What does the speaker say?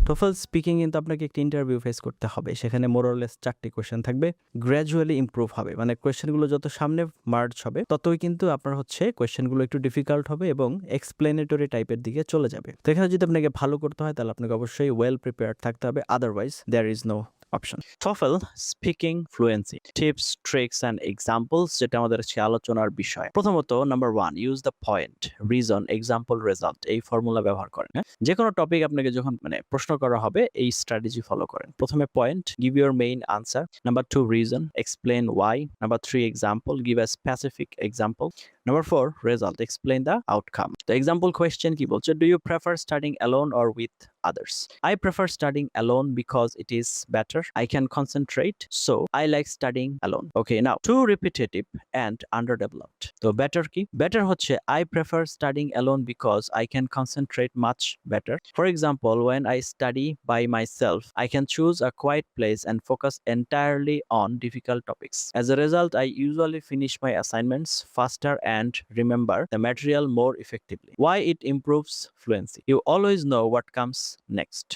TOEFL speaking কিন্তু আপনাকে একটা ইন্টারভিউ ফেস করতে হবে। সেখানে more or less ৪ T question থাকবে। গ্র্যাজুয়ালি ইমপ্রুভ হবে। মানে কোয়েশ্চেনগুলো যত সামনে মার্জ হবে, ততই কিন্তু আপনার হচ্ছে কোয়েশ্চেনগুলো একটু ডিফিকাল্ট হবে এবং এক্সপ্লেনেটরি টাইপের দিকে চলে যাবে। তো এখানে যদি আপনাকে ভালো করতে হয়, তাহলে আপনাকে অবশ্যই ওয়েল প্রিপেয়ার্ড থাকতে হবে। Otherwise there is no option. TOEFL speaking fluency tips, tricks and examples, যেটা আমাদের হচ্ছে আলোচনার বিষয়। প্রথমত number 1, use the point, reason, example, result. এই ফর্মুলা ব্যবহার করেন। হ্যাঁ? যে কোনো টপিক আপনাকে যখন প্রশ্ন করা হবে, এই স্ট্র্যাটেজি ফলো করেন। প্রথমে point, give your main answer. Number 2, reason, explain why. Number 3, example, give a specific example. Number 4, result. Explain the outcome. The example question কি বলছে? Do you prefer studying alone or with others? I prefer studying alone because it is better. I can concentrate, so I like studying alone. Okay, now too repetitive and underdeveloped. তো better কি? Better হচ্ছে I prefer studying alone because I can concentrate much better. For example, when I study by myself, I can choose a quiet place and focus entirely on difficult topics. As a result, I usually finish my assignments faster and remember the material more effectively. Why it improves fluency? You always know what comes next.